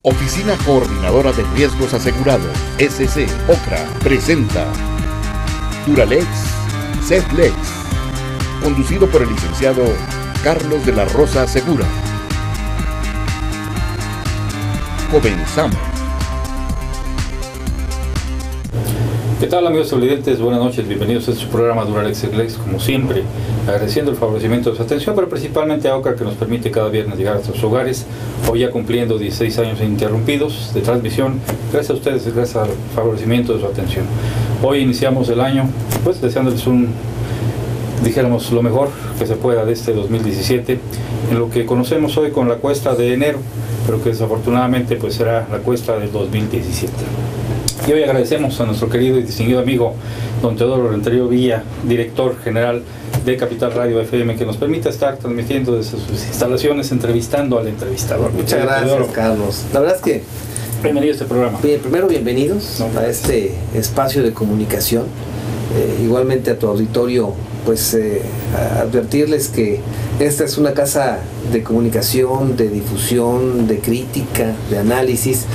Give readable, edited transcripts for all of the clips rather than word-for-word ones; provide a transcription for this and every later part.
Oficina Coordinadora de Riesgos Asegurados, SC OCRA, presenta Duralex, Setlex, conducido por el licenciado Carlos de la Rosa Segura. Comenzamos. ¿Qué tal, amigos televidentes? Buenas noches, bienvenidos a este programa Duralex Setlex, como siempre, agradeciendo el favorecimiento de su atención, pero principalmente a OCRA, que nos permite cada viernes llegar a nuestros hogares, hoy ya cumpliendo 16 años ininterrumpidos de transmisión. Gracias a ustedes, gracias al favorecimiento de su atención. Hoy iniciamos el año, pues deseándoles dijéramos, lo mejor que se pueda de este 2017, en lo que conocemos hoy con la cuesta de enero, pero que desafortunadamente pues será la cuesta del 2017. Y hoy agradecemos a nuestro querido y distinguido amigo don Teodoro Rentería Villa, director general de Capital Radio FM, que nos permita estar transmitiendo desde sus instalaciones, entrevistando al entrevistador. Muchas gracias, Teodoro. Carlos. La verdad es que bienvenido a este programa. Primero, bienvenidos a este espacio de comunicación. Igualmente a tu auditorio, pues advertirles que esta es una casa de comunicación, de difusión, de crítica, de análisis.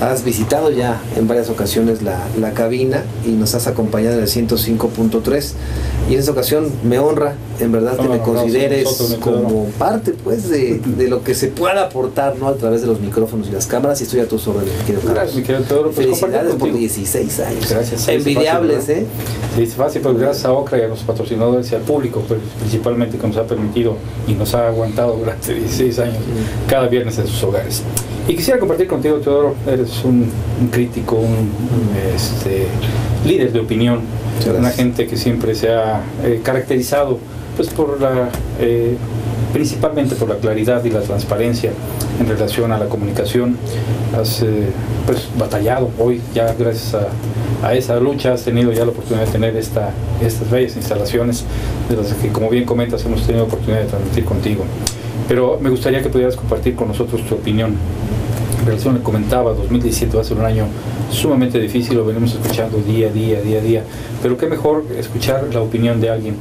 Has visitado ya en varias ocasiones la cabina y nos has acompañado en el 105.3, y en esta ocasión me honra, en verdad, que me consideres como parte pues de lo que se pueda aportar, ¿no?, a través de los micrófonos y las cámaras, y estoy a tus órdenes, mi querido Carlos. Gracias, mi querido Teodoro. Felicidades por 16 años. Gracias. Envidiables, Sí, es fácil, pues gracias a OCRA y a los patrocinadores y al público, pues, principalmente, que nos ha permitido y nos ha aguantado durante 16 años cada viernes en sus hogares. Y quisiera compartir contigo, Teodoro, eres un crítico, un líder de opinión, una gente que siempre se ha caracterizado pues por principalmente por la claridad y la transparencia en relación a la comunicación. Has pues batallado hoy, ya gracias a esa lucha has tenido ya la oportunidad de tener estas bellas instalaciones, de las que, como bien comentas, hemos tenido oportunidad de transmitir contigo. Pero me gustaría que pudieras compartir con nosotros tu opinión. En relación, le comentaba, 2017 va a ser un año sumamente difícil, lo venimos escuchando día a día, pero qué mejor escuchar la opinión de alguien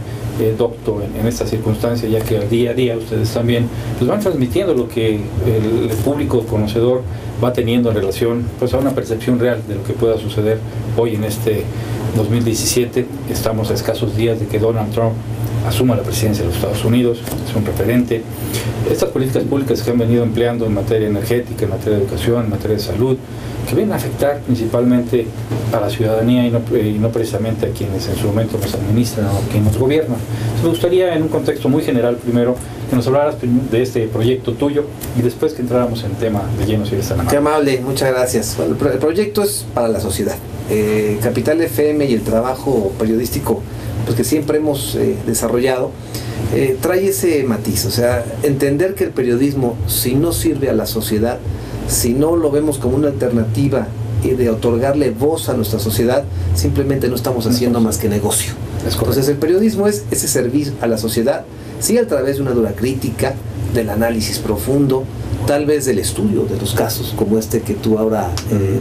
docto en esta circunstancia, ya que al día a día ustedes también pues van transmitiendo lo que el público conocedor va teniendo en relación pues a una percepción real de lo que pueda suceder hoy en este 2017. Estamos a escasos días de que Donald Trump asuma la presidencia de los Estados Unidos, es un referente. Estas políticas públicas que han venido empleando en materia energética, en materia de educación, en materia de salud, que vienen a afectar principalmente a la ciudadanía y no precisamente a quienes en su momento nos administran o a quienes nos gobiernan. Entonces, me gustaría, en un contexto muy general, primero que nos hablaras de este proyecto tuyo y después que entráramos en tema de lleno, si eres tan amable. Qué amable, muchas gracias. Bueno, el proyecto es para la sociedad. Capital FM y el trabajo periodístico pues que siempre hemos desarrollado trae ese matiz, o sea, entender que el periodismo, si no sirve a la sociedad, si no lo vemos como una alternativa de otorgarle voz a nuestra sociedad, simplemente no estamos haciendo más que negocio. Entonces el periodismo es ese servir a la sociedad, sí, a través de una dura crítica, del análisis profundo, tal vez del estudio de los casos como este que tú ahora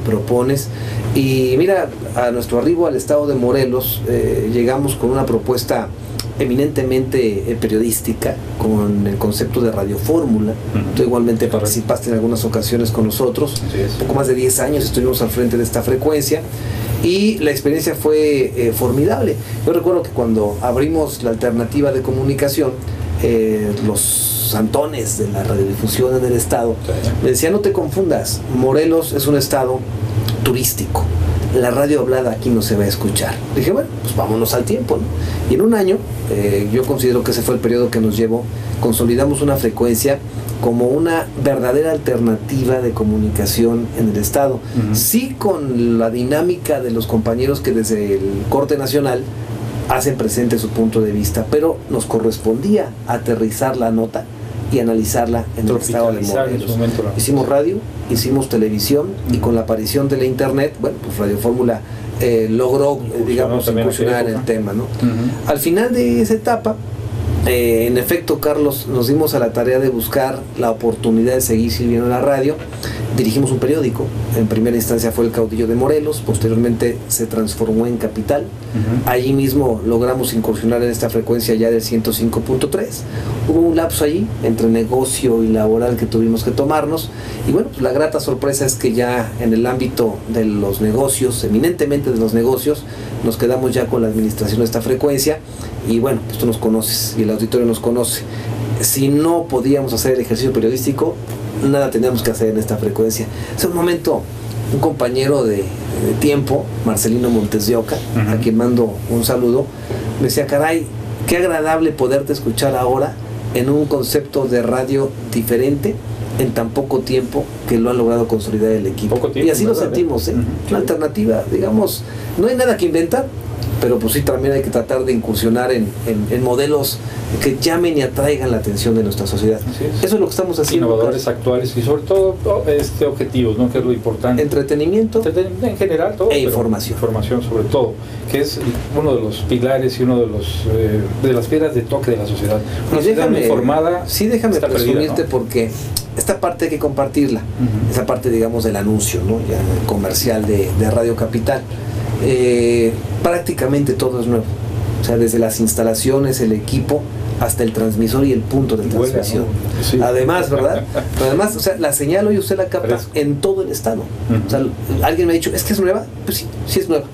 propones. Y mira, a nuestro arribo al estado de Morelos llegamos con una propuesta eminentemente periodística, con el concepto de Radio Fórmula. Tú igualmente participaste en algunas ocasiones con nosotros, poco más de 10 años estuvimos al frente de esta frecuencia y la experiencia fue formidable. Yo recuerdo que cuando abrimos la alternativa de comunicación, los santones de la radiodifusión en el estado me decían: no te confundas, Morelos es un estado turístico, la radio hablada aquí no se va a escuchar. Dije, bueno, pues vámonos al tiempo, ¿no? Y en un año, yo considero que ese fue el periodo que nos llevó, consolidamos una frecuencia como una verdadera alternativa de comunicación en el estado. Sí, con la dinámica de los compañeros que desde el corte nacional hacen presente su punto de vista, pero nos correspondía aterrizar la nota y analizarla en el estado de Morelos. Hicimos radio, hicimos televisión, y con la aparición de la internet, bueno, pues Radio Fórmula logró, digamos, incursionar en el tema, ¿no? Al final de esa etapa, en efecto, Carlos, nos dimos a la tarea de buscar la oportunidad de seguir sirviendo la radio, dirigimos un periódico. En primera instancia fue El Caudillo de Morelos, posteriormente se transformó en Capital. Allí mismo logramos incursionar en esta frecuencia ya del 105.3. Hubo un lapso allí entre negocio y laboral que tuvimos que tomarnos, y bueno, pues la grata sorpresa es que ya en el ámbito de los negocios, eminentemente de los negocios, nos quedamos ya con la administración de esta frecuencia. Y bueno, pues tú nos conoces y el auditorio nos conoce. Si no podíamos hacer el ejercicio periodístico, nada teníamos que hacer en esta frecuencia. Hace un momento, un compañero de tiempo, Marcelino Montes de Oca, a quien mando un saludo, me decía: caray, qué agradable poderte escuchar ahora en un concepto de radio diferente, en tan poco tiempo que lo han logrado consolidar el equipo. Y así lo sentimos, una alternativa, digamos, no hay nada que inventar, pero pues sí, también hay que tratar de incursionar en modelos que llamen y atraigan la atención de nuestra sociedad. Eso es lo que estamos haciendo. Innovadores, actuales y sobre todo objetivos, ¿no? Que es lo importante. Entretenimiento en general, todo. E información. Información sobre todo, que es uno de los pilares y uno de los de las piedras de toque de la sociedad. Una sociedad muy informada. Sí, déjame presumirte, perdida, ¿no? Porque esta parte hay que compartirla. Esa parte, digamos, del anuncio, ¿no? Ya comercial de Radio Capital. Prácticamente todo es nuevo. O sea, desde las instalaciones, el equipo, hasta el transmisor y el punto de transmisión. Sí. Además, ¿verdad? Pero además, o sea, la señal hoy usted la capta en todo el estado. O sea, alguien me ha dicho: ¿es que es nueva? Pues sí, sí es nueva.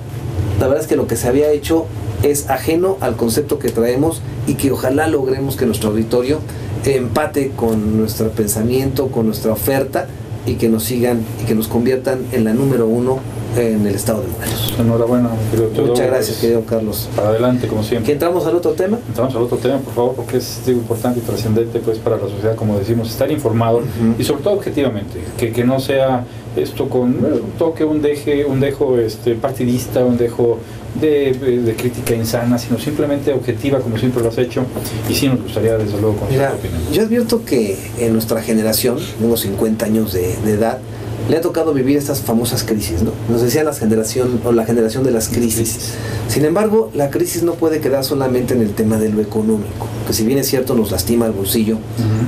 La verdad es que lo que se había hecho es ajeno al concepto que traemos, y que ojalá logremos que nuestro auditorio empate con nuestro pensamiento, con nuestra oferta, y que nos sigan y que nos conviertan en la número 1 en el estado de Morelos. Enhorabuena, querido Teodoro. Muchas gracias, querido Carlos. Para adelante, como siempre. ¿Que entramos al otro tema? Entramos al otro tema, por favor, porque es importante y trascendente, pues, para la sociedad, como decimos, estar informado y sobre todo objetivamente, que no sea esto con un toque, un dejo partidista, un dejo de crítica insana, sino simplemente objetiva, como siempre lo has hecho, y sí nos gustaría, desde luego, conocer tu opinión. Yo advierto que en nuestra generación, unos 50 años de edad, le ha tocado vivir estas famosas crisis, ¿no? Nos decía la generación de las crisis. Sin embargo, la crisis no puede quedar solamente en el tema de lo económico, que si bien es cierto nos lastima el bolsillo,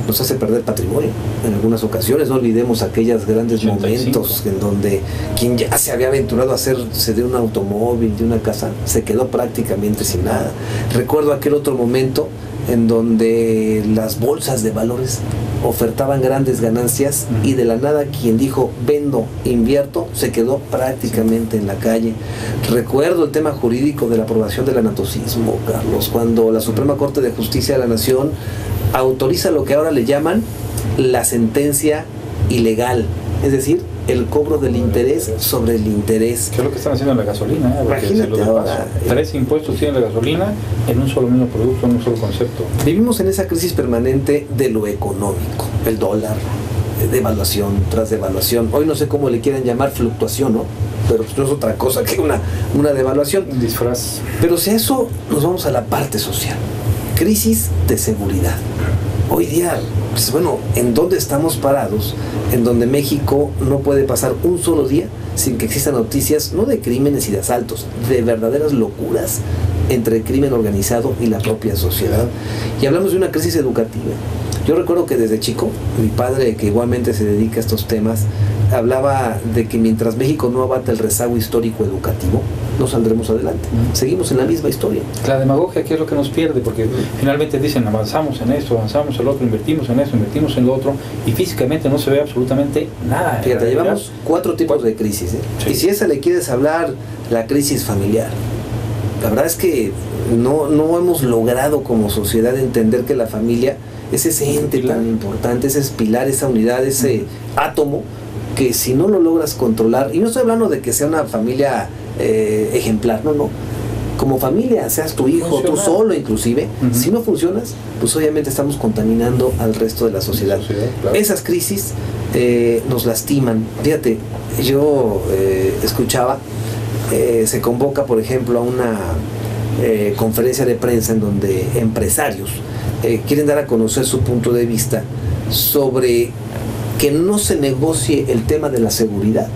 nos hace perder patrimonio en algunas ocasiones. No olvidemos aquellos grandes 85 momentos en donde quien ya se había aventurado a hacerse de un automóvil, de una casa, se quedó prácticamente sin nada. Recuerdo aquel otro momento en donde las bolsas de valores ofertaban grandes ganancias, y de la nada quien dijo vendo, invierto, se quedó prácticamente en la calle. Recuerdo el tema jurídico de la aprobación del anatocismo, Carlos, cuando la Suprema Corte de Justicia de la Nación autoriza lo que ahora le llaman la sentencia ilegal, es decir, el cobro del interés sobre el interés. ¿Qué es lo que están haciendo en la gasolina? Imagínate ahora. 3 impuestos tiene la gasolina en un solo mismo producto, en un solo concepto. Vivimos en esa crisis permanente de lo económico, el dólar, devaluación tras devaluación. Hoy no sé cómo le quieran llamar, fluctuación, ¿no? Pero pues no es otra cosa que una devaluación. Un disfraz. Pero si a eso nos vamos a la parte social, crisis de seguridad. Hoy día, pues bueno, ¿en dónde estamos parados? En donde México no puede pasar un solo día sin que existan noticias, no de crímenes y de asaltos, de verdaderas locuras entre el crimen organizado y la propia sociedad. Y hablamos de una crisis educativa. Yo recuerdo que desde chico, mi padre, que igualmente se dedica a estos temas, hablaba de que mientras México no abata el rezago histórico educativo, no saldremos adelante. Seguimos en la misma historia. La demagogia aquí es lo que nos pierde, porque finalmente dicen avanzamos en esto, avanzamos en lo otro, invertimos en esto, invertimos en lo otro, y físicamente no se ve absolutamente nada. Fíjate, llevamos 4 tipos de crisis, ¿eh? Sí. Y si a esa le quieres hablar, la crisis familiar, la verdad es que no hemos logrado como sociedad entender que la familia es ese ente tan importante, ese pilar, esa unidad, ese átomo, que si no lo logras controlar, y no estoy hablando de que sea una familia ejemplar, no, como familia, seas tu hijo, tú solo inclusive, si no funcionas, pues obviamente estamos contaminando al resto de la sociedad. Claro. Esas crisis nos lastiman. Fíjate, yo escuchaba, se convoca, por ejemplo, a una conferencia de prensa en donde empresarios quieren dar a conocer su punto de vista sobre que no se negocie el tema de la seguridad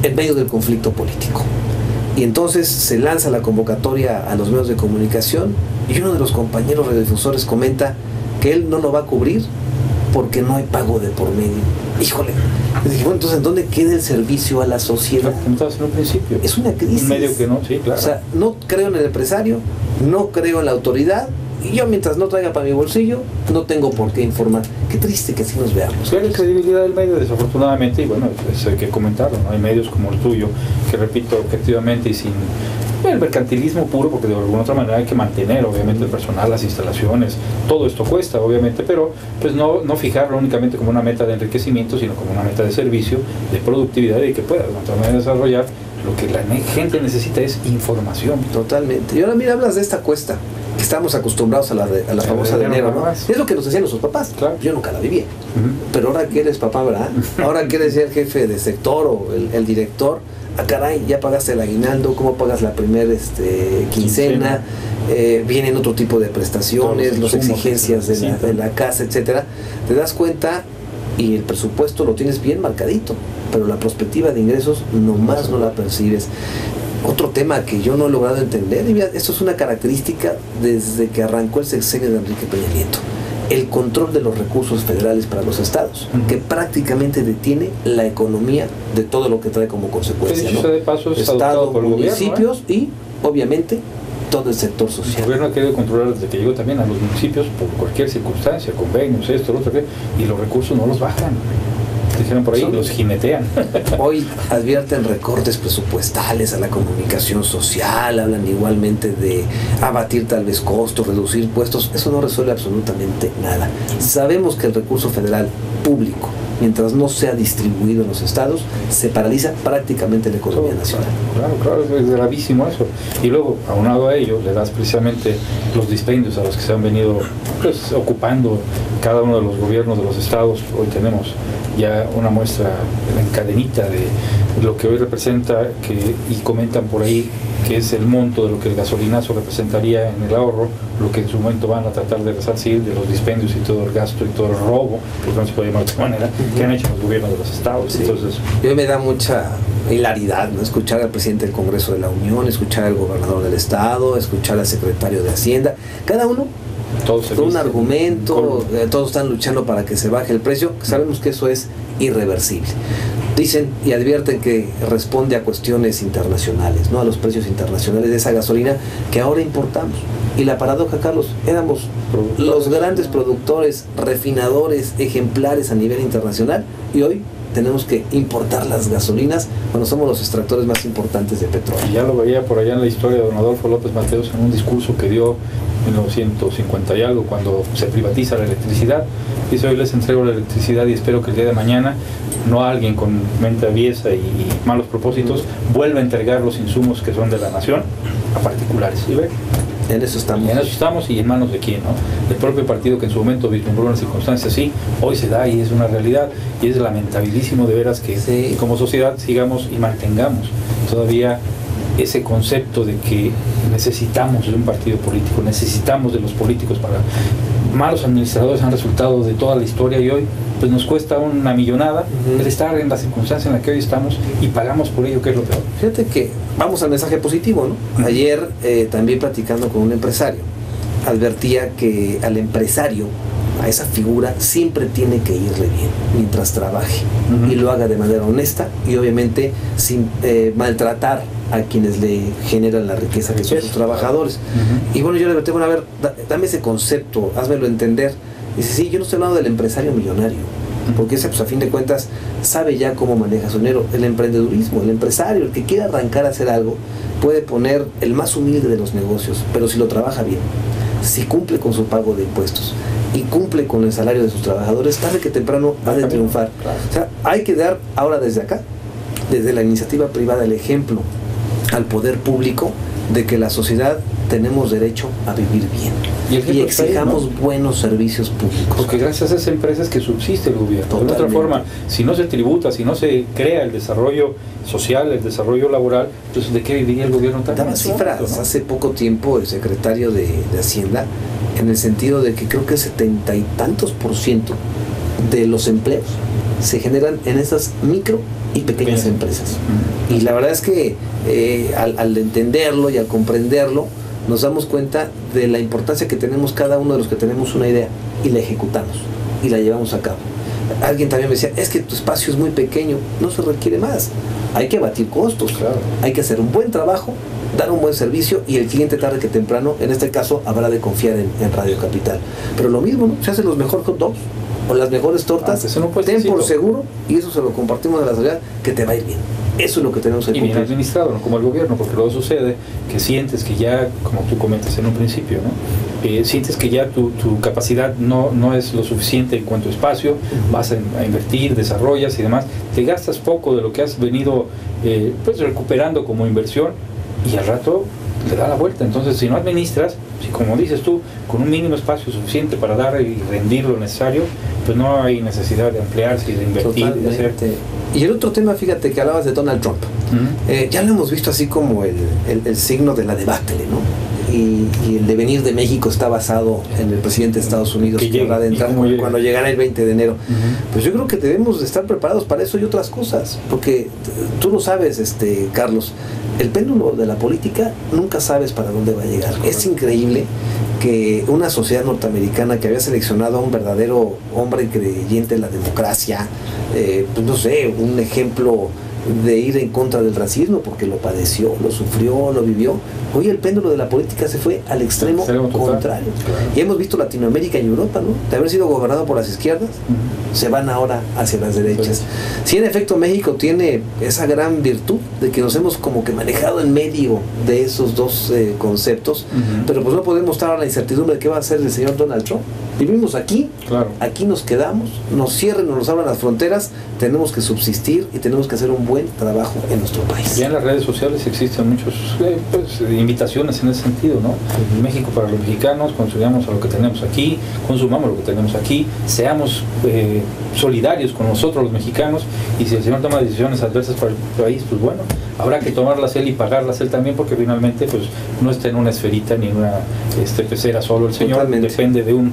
en medio del conflicto político. Y entonces se lanza la convocatoria a los medios de comunicación, y uno de los compañeros radiodifusores comenta que él no lo va a cubrir porque no hay pago de por medio. Híjole. Dije, bueno, entonces, ¿dónde queda el servicio a la sociedad? Como estabas en un principio. Es una crisis. Un medio que no, sí, claro. O sea, no creo en el empresario, no creo en la autoridad, y yo mientras no traiga para mi bolsillo, no tengo por qué informar. Qué triste que así nos veamos. Sí, hay credibilidad del medio, desafortunadamente, y bueno, eso hay que comentarlo, ¿no? Hay medios como el tuyo, que repito, objetivamente y sin el mercantilismo puro, porque de alguna otra manera hay que mantener, obviamente, el personal, las instalaciones, todo esto cuesta, obviamente, pero pues no fijarlo únicamente como una meta de enriquecimiento, sino como una meta de servicio, de productividad, y que pueda de otra manera desarrollar. Lo que la gente necesita es información. Totalmente. Y ahora mira, hablas de esta cuesta, que estamos acostumbrados a la famosa de enero, ¿no? Es lo que nos decían nuestros papás. Claro. Yo nunca la vivía. Pero ahora que eres papá, ¿verdad? Ahora que eres ya el jefe de sector o el director, caray, ya pagaste el aguinaldo, ¿cómo pagas la primera quincena? Vienen otro tipo de prestaciones, las exigencias de la casa, etcétera. Te das cuenta y el presupuesto lo tienes bien marcadito, pero la perspectiva de ingresos nomás no la percibes. Otro tema que yo no he logrado entender, y mira, esto es una característica desde que arrancó el sexenio de Enrique Peña Nieto: el control de los recursos federales para los estados, que prácticamente detiene la economía de todo lo que trae como consecuencia, ¿no? De paso es Estado, por el municipios, gobierno, y obviamente todo el sector social. El gobierno ha querido controlar desde que llegó también a los municipios por cualquier circunstancia, convenios, esto, lo otro, y los recursos no los bajan. Dijeron por ahí, los jinetean. Hoy advierten recortes presupuestales a la comunicación social, hablan igualmente de abatir tal vez costos, reducir impuestos. Eso no resuelve absolutamente nada. Sabemos que el recurso federal público, mientras no sea distribuido en los estados, se paraliza prácticamente la economía nacional. Claro, es gravísimo eso. Y luego, aunado a ello, le das precisamente los dispendios a los que se han venido pues, ocupando cada uno de los gobiernos de los estados. Hoy tenemos ya una muestra en cadenita de lo que hoy representa, y comentan por ahí que es el monto de lo que el gasolinazo representaría en el ahorro, lo que en su momento van a tratar de resarcir de los dispendios y todo el gasto y todo el robo, porque no se puede llamar de otra manera, que han hecho los gobiernos de los estados. Sí. Entonces, yo me da mucha hilaridad, ¿no? Escuchar al presidente del Congreso de la Unión, escuchar al gobernador del estado, escuchar al secretario de Hacienda, cada uno con un argumento, todos están luchando para que se baje el precio. Sabemos que eso es irreversible. Dicen y advierten que responde a cuestiones internacionales, ¿no? A los precios internacionales de esa gasolina que ahora importamos. Y la paradoja, Carlos, éramos los grandes productores, refinadores, ejemplares a nivel internacional, y hoy tenemos que importar las gasolinas cuando somos los extractores más importantes de petróleo. Ya lo veía por allá en la historia de don Adolfo López Mateos en un discurso que dio en 1950 y algo, cuando se privatiza la electricidad. Dice: hoy les entrego la electricidad y espero que el día de mañana no alguien con mente aviesa y malos propósitos vuelva a entregar los insumos que son de la nación a particulares. ¿Sí ve? En eso estamos. En eso estamos, y en manos de quién, ¿no? Del propio partido que en su momento vislumbró una circunstancia así, hoy se da y es una realidad, y es lamentabilísimo de veras que sí, como sociedad sigamos y mantengamos todavía ese concepto de que necesitamos de un partido político, necesitamos de los políticos para... Malos administradores han resultado de toda la historia, y hoy pues nos cuesta una millonada el estar en la circunstancia en la que hoy estamos, y pagamos por ello, que es lo peor. Fíjate que vamos al mensaje positivo, ¿no? Ayer también platicando con un empresario, advertía que al empresario, a esa figura, siempre tiene que irle bien mientras trabaje, y lo haga de manera honesta y obviamente sin maltratar a quienes le generan la riqueza, que son sus trabajadores. Y bueno, yo le pregunté: bueno, a ver, dame ese concepto, házmelo entender. Dice: sí, yo no estoy hablando del empresario millonario, porque ese, pues a fin de cuentas, sabe ya cómo maneja su dinero. El emprendedurismo, el empresario, el que quiera arrancar a hacer algo, puede poner el más humilde de los negocios, pero si lo trabaja bien, si cumple con su pago de impuestos y cumple con el salario de sus trabajadores, tarde que temprano ha de triunfar. O sea, hay que dar ahora desde acá, desde la iniciativa privada, el ejemplo al poder público de que la sociedad tenemos derecho a vivir bien, y exijamos buenos servicios públicos. Porque gracias a esas empresas que subsiste el gobierno. Totalmente. De otra forma, si no se tributa, si no se crea el desarrollo social, el desarrollo laboral, entonces ¿de qué viviría el gobierno también? Daba cifras, ¿no? Hace poco tiempo el secretario de Hacienda, en el sentido de que creo que 70 y tantos % de los empleos se generan en esas micro y pequeñas empresas. Y la verdad es que al entenderlo y al comprenderlo, nos damos cuenta de la importancia que tenemos cada uno de los que tenemos una idea y la ejecutamos. y la llevamos a cabo. Alguien también me decía, es que tu espacio es muy pequeño, no se requiere más. Hay que abatir costos, claro. Hay que hacer un buen trabajo, dar un buen servicio y el cliente tarde que temprano, en este caso, habrá de confiar en Radio Capital. Pero lo mismo, ¿no? Se hacen los mejores hot dogs o las mejores tortas, ten por seguro, y eso se lo compartimos a la sociedad, que te va a ir bien. Eso es lo que tenemos que cumplir. Y bien administrado, ¿no? Como el gobierno, porque luego sucede que sientes que ya, como tú comentas en un principio, ¿no? Sientes que ya tu capacidad no es lo suficiente en cuanto a espacio, vas a invertir, desarrollas y demás, te gastas poco de lo que has venido pues recuperando como inversión y al rato te da la vuelta. Entonces, si no administras, si como dices tú, con un mínimo espacio suficiente para dar y rendir lo necesario, pues no hay necesidad de ampliarse y de invertir. De hacer. Y el otro tema, fíjate que hablabas de Donald Trump. Ya lo hemos visto así como el signo de la debacle, ¿no? Y el devenir de México está basado en el presidente de Estados Unidos que va a entrar cuando llegará el 20 de enero. Pues yo creo que debemos de estar preparados para eso y otras cosas, porque tú lo sabes, Carlos, el péndulo de la política nunca sabes para dónde va a llegar. Es increíble que una sociedad norteamericana que había seleccionado a un verdadero hombre creyente en la democracia, pues no sé, un ejemplo de ir en contra del racismo porque lo padeció, lo sufrió, lo vivió. Hoy el péndulo de la política se fue al extremo contrario. Claro. Y hemos visto Latinoamérica y Europa, ¿no? De haber sido gobernado por las izquierdas, se van ahora hacia las derechas. Sí, en efecto, México tiene esa gran virtud de que nos hemos como que manejado en medio de esos dos conceptos, pero pues no podemos estar a la incertidumbre de qué va a hacer el señor Donald Trump. Vivimos aquí, aquí nos quedamos, nos cierren o nos abran las fronteras, tenemos que subsistir y tenemos que hacer un buen trabajo en nuestro país. Ya en las redes sociales existen muchos invitaciones en ese sentido, ¿no? México para los mexicanos, consumamos a lo que tenemos aquí, consumamos lo que tenemos aquí, seamos solidarios con nosotros los mexicanos, y si el señor toma decisiones adversas para el país, pues bueno, habrá que tomarlas él y pagarlas él también, porque finalmente pues no está en una esferita ni en una pecera solo el señor. Totalmente. Depende de un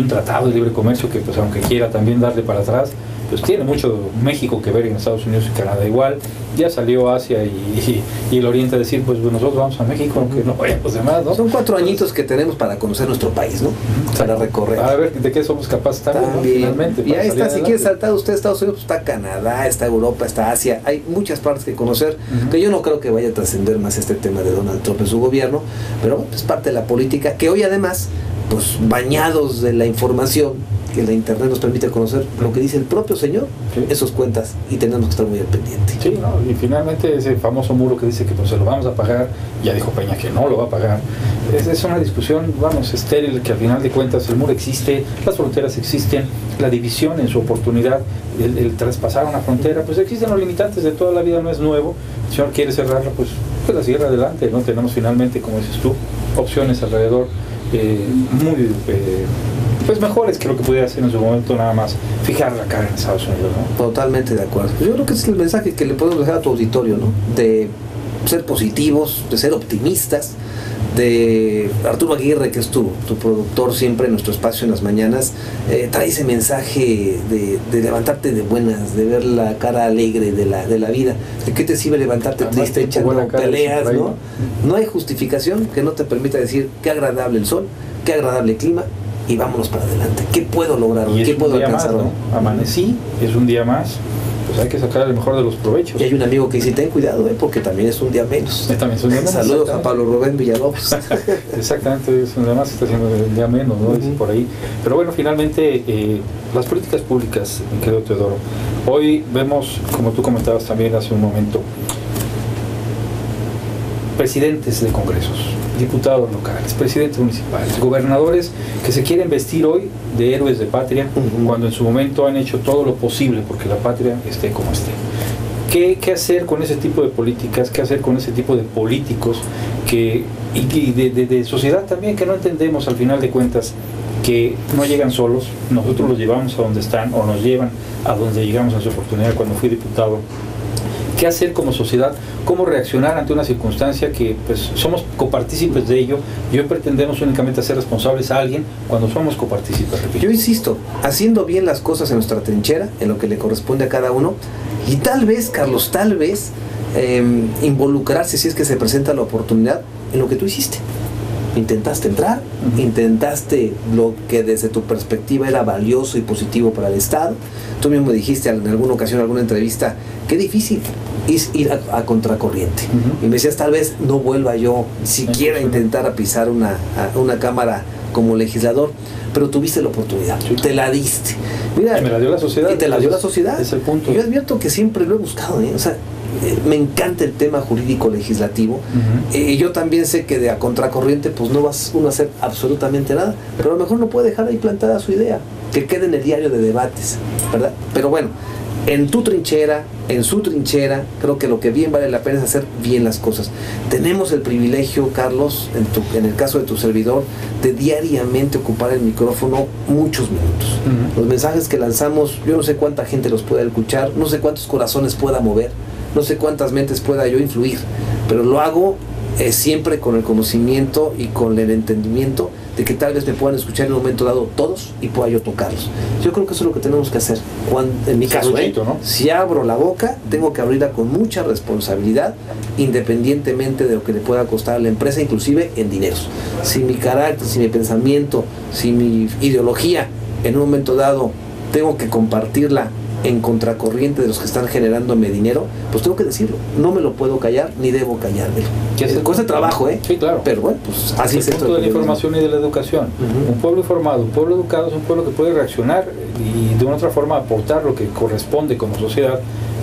tratado de libre comercio que pues aunque quiera también darle para atrás, pues tiene mucho México que ver en Estados Unidos y Canadá igual. Ya salió Asia y el Oriente a decir, pues nosotros vamos a México, aunque no vayan los demás, ¿no? Son 4 añitos que tenemos para conocer nuestro país, ¿no? Para recorrer. A ver de qué somos capaces también, ¿no? Finalmente. Y ahí está, si quiere saltar usted a Estados Unidos, pues está Canadá, está Europa, está Asia, hay muchas partes que conocer, que yo no creo que vaya a trascender más este tema de Donald Trump en su gobierno, pero es parte de la política, que hoy además, pues bañados de la información que la internet nos permite conocer lo que dice el propio señor, esos cuentas, y tenemos que estar muy al pendiente. Sí, ¿no? Y finalmente ese famoso muro que dice que pues se lo vamos a pagar, ya dijo Peña que no lo va a pagar. Es una discusión, vamos, estéril, que al final de cuentas el muro existe, las fronteras existen, la división en su oportunidad, el traspasar una frontera, pues existen los limitantes de toda la vida, no es nuevo. Si el señor quiere cerrarla, pues la cierra adelante, ¿no? Tenemos finalmente, como dices tú, opciones alrededor muy pues mejores que lo que pudiera hacer en su momento, nada más fijar la cara en Estados Unidos, ¿no? Totalmente de acuerdo. Yo creo que ese es el mensaje que le podemos dejar a tu auditorio, ¿no? De ser positivos, de ser optimistas, de Arturo Aguirre, que es tu productor siempre en nuestro espacio en las mañanas, trae ese mensaje de levantarte de buenas, de ver la cara alegre de la vida. ¿De qué te sirve levantarte triste echando peleas, ¿no? No hay justificación que no te permita decir qué agradable el sol, qué agradable el clima, y vámonos para adelante. ¿Qué puedo lograr hoy? ¿Qué puedo alcanzar hoy? ¿No? Amanecí, es un día más, pues hay que sacar el mejor de los provechos. Y hay un amigo que dice, ten cuidado, porque también es un día menos. También es un día menos. Saludos a Pablo Rubén Villalobos. Exactamente, es un día más, está haciendo el día menos, ¿no? Dice por ahí. Pero bueno, finalmente, las políticas públicas, mi querido Teodoro, hoy vemos, como tú comentabas también hace un momento, presidentes de congresos, diputados locales, presidentes municipales, gobernadores que se quieren vestir hoy de héroes de patria, cuando en su momento han hecho todo lo posible porque la patria esté como esté. ¿Qué hacer con ese tipo de políticas? ¿Qué hacer con ese tipo de políticos y de sociedad también que no entendemos al final de cuentas, que no llegan solos? Nosotros los llevamos a donde están, o nos llevan a donde llegamos en su oportunidad cuando fui diputado. ¿Qué hacer como sociedad? ¿Cómo reaccionar ante una circunstancia que pues somos copartícipes de ello? Y hoy pretendemos únicamente hacer responsables a alguien cuando somos copartícipes. Repito. Yo insisto, haciendo bien las cosas en nuestra trinchera, en lo que le corresponde a cada uno, y tal vez, Carlos, involucrarse, si es que se presenta la oportunidad, en lo que tú hiciste. intentaste entrar, intentaste lo que desde tu perspectiva era valioso y positivo para el Estado. Tú mismo dijiste en alguna ocasión, en alguna entrevista, qué difícil es ir a contracorriente. Y me decías, tal vez no vuelva yo siquiera a intentar a pisar una cámara como legislador, pero tuviste la oportunidad, te la diste. Mira, y me la dio la sociedad. Y te la dio la sociedad. Es el punto. Yo advierto que siempre lo he buscado, o sea, me encanta el tema jurídico legislativo. Yo también sé que de a contracorriente pues no vas uno a hacer absolutamente nada, pero a lo mejor no puede dejar ahí plantada su idea, que quede en el diario de debates, ¿verdad? Pero bueno, en tu trinchera, en su trinchera, creo que lo que bien vale la pena es hacer bien las cosas. Tenemos el privilegio, Carlos, en el caso de tu servidor, de diariamente ocupar el micrófono muchos minutos. Los mensajes que lanzamos, yo no sé cuánta gente los pueda escuchar, no sé cuántos corazones pueda mover, no sé cuántas mentes pueda yo influir, pero lo hago siempre con el conocimiento y con el entendimiento de que tal vez me puedan escuchar en un momento dado todos y pueda yo tocarlos. Yo creo que eso es lo que tenemos que hacer. En mi caso, ¿no? Si abro la boca, tengo que abrirla con mucha responsabilidad, independientemente de lo que le pueda costar a la empresa, inclusive en dineros. Si mi carácter, si mi pensamiento, si mi ideología en un momento dado tengo que compartirla en contracorriente de los que están generándome dinero, pues tengo que decirlo. No me lo puedo callar, ni debo callármelo. Cuesta trabajo, Sí, claro. Pero bueno, pues así es. El punto de la información y de la educación. Un pueblo informado, un pueblo educado es un pueblo que puede reaccionar y de una otra forma aportar lo que corresponde como sociedad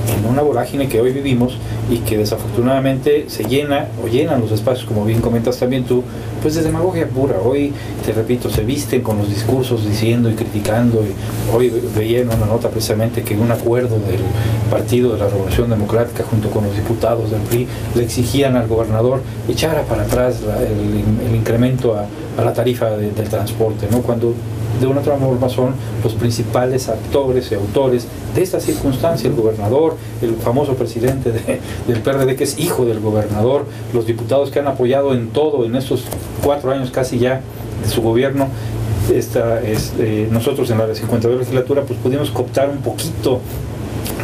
en una vorágine que hoy vivimos y que desafortunadamente se llenan los espacios, como bien comentas también tú, pues de demagogia pura. Hoy, te repito, se visten con los discursos diciendo y criticando. Y hoy veía en una nota precisamente que un acuerdo del Partido de la Revolución Democrática junto con los diputados del PRI le exigían al gobernador echara para atrás el incremento a la tarifa del transporte, ¿no? Cuando de una otra forma son los principales actores y autores de esta circunstancia, el gobernador, el famoso presidente del PRD que es hijo del gobernador, los diputados que han apoyado en todo en estos 4 años casi ya de su gobierno. Nosotros en la 52 legislatura pues pudimos cooptar un poquito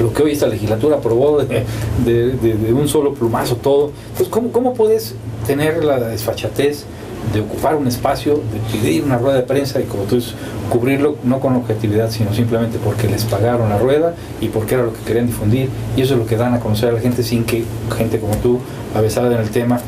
lo que hoy esta legislatura aprobó de un solo plumazo todo. Pues ¿cómo puedes tener la desfachatez de ocupar un espacio, de pedir una rueda de prensa y como tú dices, cubrirlo no con objetividad, sino simplemente porque les pagaron la rueda y porque era lo que querían difundir, y eso es lo que dan a conocer a la gente sin que gente como tú, avesada en el tema,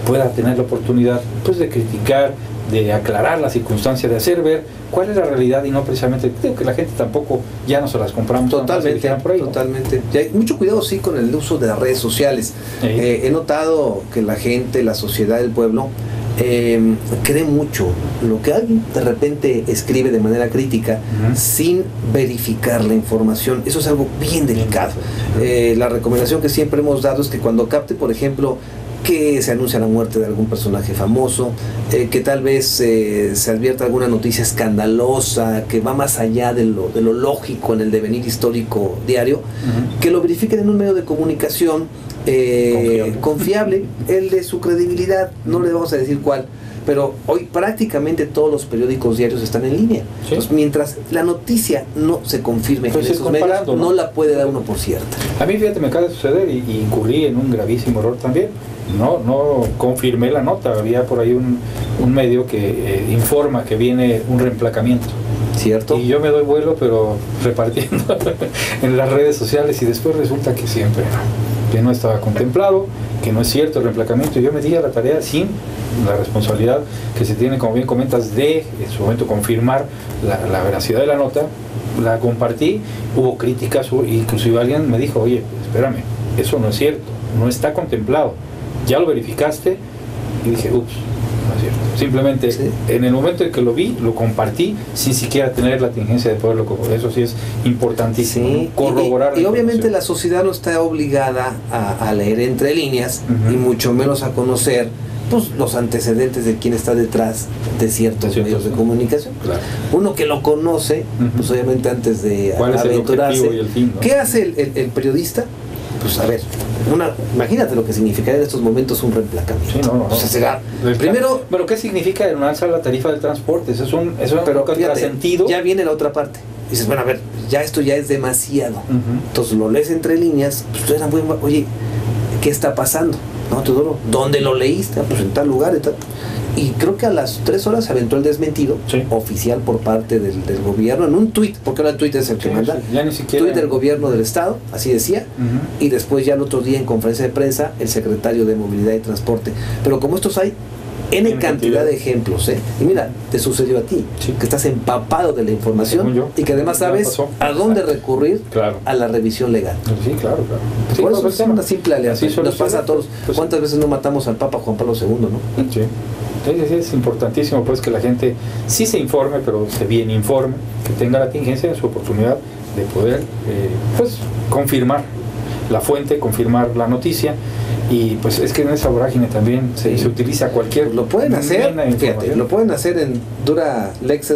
pueda tener la oportunidad pues de criticar, de aclarar la circunstancia, de hacer ver cuál es la realidad y no precisamente, creo que la gente tampoco ya no se las compramos. Totalmente, por ahí, ¿no? Totalmente. Y hay mucho cuidado sí con el uso de las redes sociales. He notado que la gente, la sociedad, el pueblo cree mucho lo que alguien de repente escribe de manera crítica sin verificar la información. Eso es algo bien delicado. La recomendación que siempre hemos dado es que cuando capte, por ejemplo, que se anuncia la muerte de algún personaje famoso, que tal vez se advierta alguna noticia escandalosa que va más allá de lo lógico en el devenir histórico diario, que lo verifiquen en un medio de comunicación confiable, el de su credibilidad, no le vamos a decir cuál, pero hoy prácticamente todos los periódicos diarios están en línea. ¿Sí? Entonces, mientras la noticia no se confirme en esos medios, no la puede dar uno por cierta. A mí, fíjate, me acaba de suceder y incurrí en un gravísimo error también. No confirmé la nota, había por ahí un medio que informa que viene un reemplacamiento. ¿Cierto? Y yo me doy vuelo, pero repartiendo en las redes sociales, y después resulta que siempre que no estaba contemplado, que no es cierto el reemplacamiento, y yo me di a la tarea sin la responsabilidad que se tiene, como bien comentas, de en su momento confirmar la veracidad de la nota. La compartí, hubo críticas, inclusive alguien me dijo, oye, espérame, eso no es cierto, no está contemplado, ya lo verificaste, y dije, ups, no es cierto. Simplemente en el momento en que lo vi, lo compartí sin siquiera tener la tingencia de poderlo corroborar. Eso sí es importantísimo, corroborar. Y obviamente la sociedad no está obligada a leer entre líneas, y mucho menos a conocer pues los antecedentes de quién está detrás de ciertos medios de comunicación. Claro. Uno que lo conoce, pues obviamente antes de aventurarse, y el fin, ¿no? ¿Qué hace el periodista? Pues a ver, imagínate lo que significaría en estos momentos un reemplacamiento. Sí, no. O sea, primero, pero ¿qué significa el alza la tarifa del transporte? Eso es un contrasentido. Ya viene la otra parte. Dices, bueno, a ver, esto ya es demasiado. Entonces lo lees entre líneas, pues tú eras oye, ¿qué está pasando? No, Teodoro, ¿dónde lo leíste? Pues en tal lugar y tal. Y creo que a las 3 horas se aventó el desmentido oficial por parte del gobierno en un tuit, porque ahora el tuit es el que manda. Ya ni siquiera. Tuit del gobierno del estado, así decía, y después ya el otro día en conferencia de prensa el secretario de Movilidad y Transporte. Pero como estos hay N cantidad de ejemplos, y mira, te sucedió a ti, que estás empapado de la información y que además sabes a dónde recurrir a la revisión legal. Sí, claro. Sí, por eso es una simple alerta. Nos pasa a todos. Pues, ¿cuántas veces no matamos al Papa Juan Pablo II, no? Sí. Es importantísimo pues que la gente sí se informe, pero se bien informe, que tenga la tingencia de su oportunidad de poder pues confirmar la fuente, confirmar la noticia. Y pues es que en esa vorágine también se utiliza cualquier... Lo pueden hacer, fíjate, lo pueden hacer en Dura Lex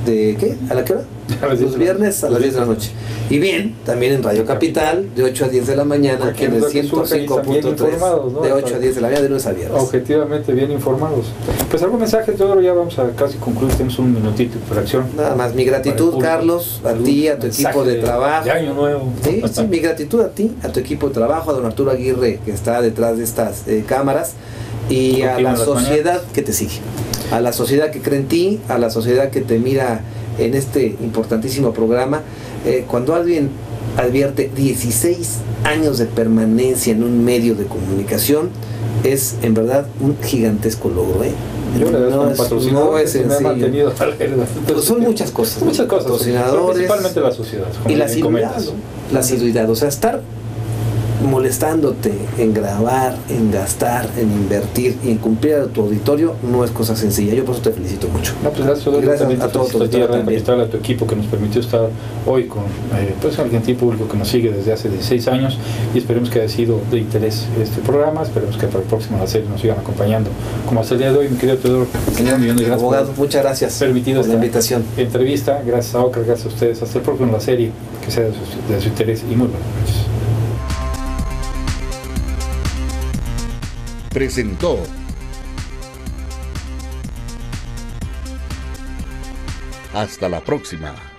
¿de qué? ¿A la qué hora? Los viernes a las 10 de la noche. Y bien, también en Radio Capital, de 8 a 10 de la mañana, aquí en el 105.3, de 8 a 10 de la mañana, de lunes a viernes. Objetivamente bien informados. Pues algún mensaje, Teodoro, ya vamos a casi concluir, tenemos un minutito por acción. Nada más, mi gratitud, Carlos, a ti, a tu equipo de trabajo. De año nuevo. Sí, mi gratitud a ti, a tu equipo de trabajo, a don Arturo Aguirre, que está detrás de estas cámaras, y a la sociedad que te sigue, a la sociedad que cree en ti, a la sociedad que te mira en este importantísimo programa. Cuando alguien advierte 16 años de permanencia en un medio de comunicación, es en verdad un gigantesco logro. Yo no es sencillo. Pero son muchas cosas, patrocinadores, principalmente la sociedad, y la asiduidad, o sea, estar molestándote en grabar, en gastar, en invertir y en cumplir a tu auditorio no es cosa sencilla. Yo por eso te felicito mucho. No, pues gracias a todos tu a tu equipo que nos permitió estar hoy con pues al gentil público que nos sigue desde hace 16 años, y esperemos que haya sido de interés este programa. Esperemos que para el próximo la serie nos sigan acompañando como hasta el día de hoy. Mi querido Teodoro, abogado, muchas gracias por la invitación. Entrevista. Gracias a Ocra, gracias a ustedes. Hasta el próximo la serie, que sea de su interés, y muy buenas noches. Presentó Hasta la próxima.